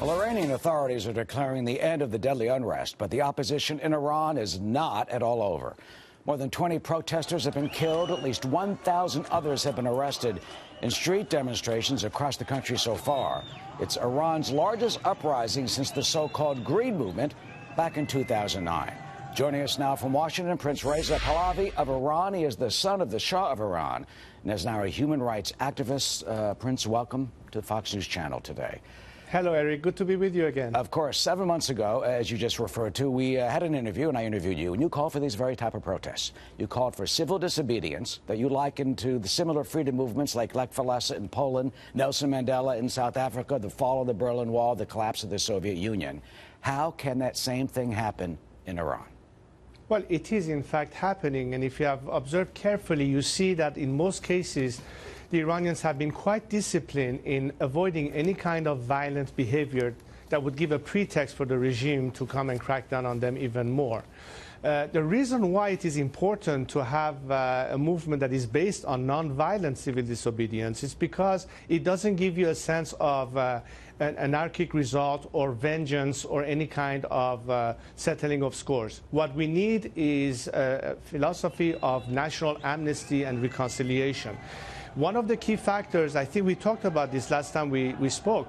Well, Iranian authorities are declaring the end of the deadly unrest, but the opposition in Iran is not at all over. More than 20 protesters have been killed. At least 1,000 others have been arrested in street demonstrations across the country so far. It's Iran's largest uprising since the so-called Green Movement back in 2009. Joining us now from Washington, Prince Reza Pahlavi of Iran. He is the son of the Shah of Iran and is now a human rights activist. Prince, welcome to the Fox News Channel today. Hello, Eric. Good to be with you again. Of course. 7 months ago, as you just referred to, we had an interview, and I interviewed you, and you called for these very type of protests. You called for civil disobedience that you likened to the similar freedom movements like Lech Walesa in Poland, Nelson Mandela in South Africa, the fall of the Berlin Wall, the collapse of the Soviet Union. How can that same thing happen in Iran? Well, it is, in fact, happening. And if you have observed carefully, you see that in most cases, the Iranians have been quite disciplined in avoiding any kind of violent behavior that would give a pretext for the regime to come and crack down on them even more. The reason why it is important to have a movement that is based on non-violent civil disobedience is because it doesn't give you a sense of an anarchic result or vengeance or any kind of settling of scores. What we need is a philosophy of national amnesty and reconciliation. One of the key factors, I think we talked about this last time we spoke,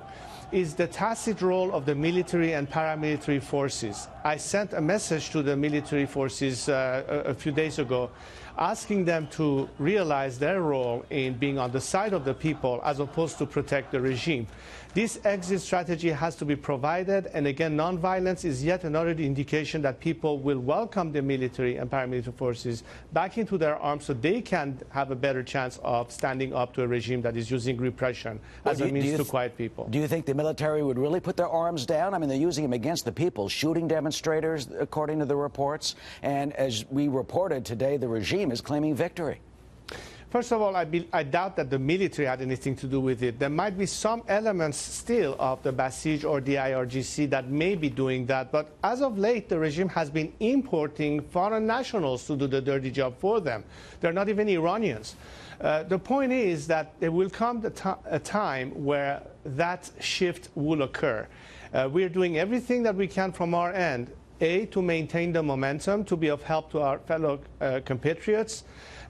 is the tacit role of the military and paramilitary forces. I sent a message to the military forces a few days ago asking them to realize their role in being on the side of the people as opposed to protect the regime. This exit strategy has to be provided, and again, nonviolence is yet another indication that people will welcome the military and paramilitary forces back into their arms so they can have a better chance of standing up to a regime that is using repression as a means to quiet people. Do you think the military would really put their arms down? I mean, they're using them against the people, shooting demonstrators, according to the reports. And as we reported today, the regime is claiming victory. First of all, I doubt that the military had anything to do with it. There might be some elements still of the Basij or the IRGC that may be doing that. But as of late, the regime has been importing foreign nationals to do the dirty job for them. They're not even Iranians. The point is that there will come a time where that shift will occur. We're doing everything that we can from our end, A, to maintain the momentum, to be of help to our fellow compatriots.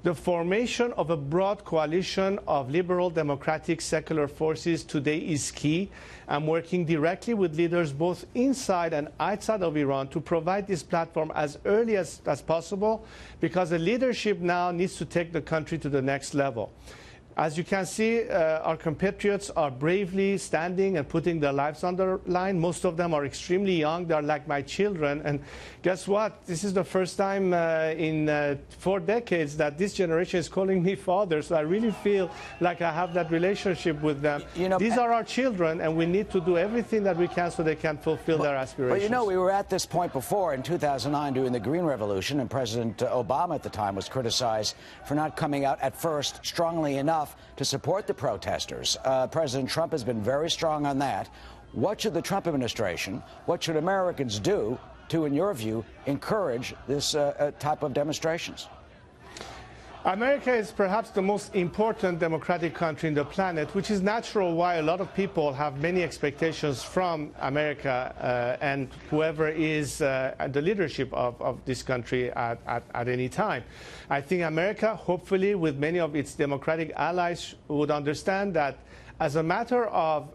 The formation of a broad coalition of liberal, democratic, secular forces today is key. I'm working directly with leaders both inside and outside of Iran to provide this platform as early as possible, because the leadership now needs to take the country to the next level. As you can see, our compatriots are bravely standing and putting their lives on the line. Most of them are extremely young. They're like my children. And guess what? This is the first time in 4 decades that this generation is calling me father. So I really feel like I have that relationship with them. You know, these are our children, and we need to do everything that we can so they can fulfill their aspirations. But you know, we were at this point before in 2009 during the Green Revolution, and President Obama at the time was criticized for not coming out at first strongly enough to support the protesters. President Trump has been very strong on that. What should the Trump administration, what should Americans do to, in your view, encourage this type of demonstrations? America is perhaps the most important democratic country in the planet, which is natural why a lot of people have many expectations from America and whoever is at the leadership of this country at any time. I think America, hopefully with many of its democratic allies, would understand that as a matter of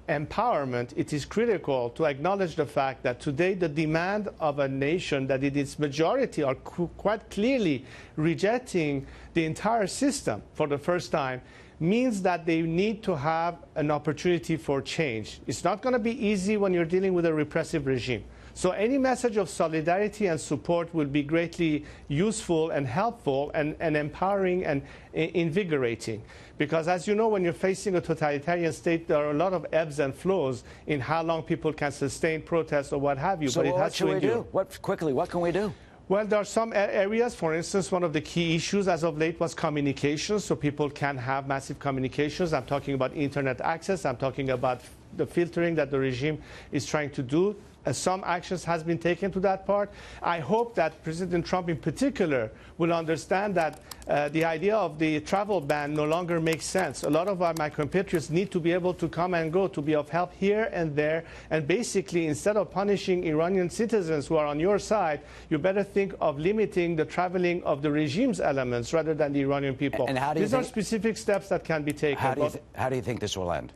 empowerment, it is critical to acknowledge the fact that today the demand of a nation that in its majority are quite clearly rejecting the entire system for the first time means that they need to have an opportunity for change. It's not going to be easy when you're dealing with a repressive regime. So any message of solidarity and support will be greatly useful and helpful and empowering and invigorating. Because as you know, when you're facing a totalitarian state, there are a lot of ebbs and flows in how long people can sustain protests or what have you. So what should we do? What can we do? Well, there are some areas. For instance, one of the key issues as of late was communications, so people can have massive communications. I'm talking about internet access. I'm talking about the filtering that the regime is trying to do. Some actions has been taken to that part. I hope that President Trump in particular will understand that the idea of the travel ban no longer makes sense. A lot of my compatriots need to be able to come and go, to be of help here and there. And basically, instead of punishing Iranian citizens who are on your side, you better think of limiting the traveling of the regime's elements rather than the Iranian people. And how do you These are specific steps that can be taken. How do you think this will end?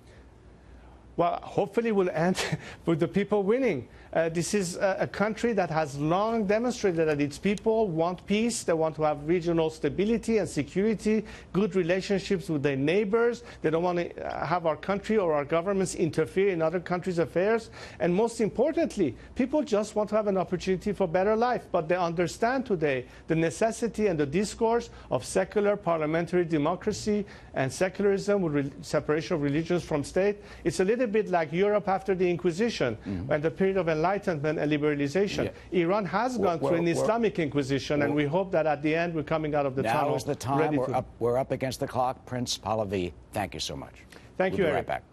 Well, hopefully we'll end with the people winning. This is a country that has long demonstrated that its people want peace. They want to have regional stability and security, good relationships with their neighbors. They don't want to have our country or our governments interfere in other countries' affairs. And most importantly, people just want to have an opportunity for better life. But they understand today the necessity and the discourse of secular parliamentary democracy and secularism with separation of religions from state. It's a little bit like Europe after the Inquisition and the period of enlightenment and liberalization. Yeah. Iran has gone through an Islamic Inquisition, and we hope that at the end we're coming out of the tunnel. Now is the time. We're up against the clock. Prince Pahlavi, thank you so much. Thank you, We'll be Eric. right back.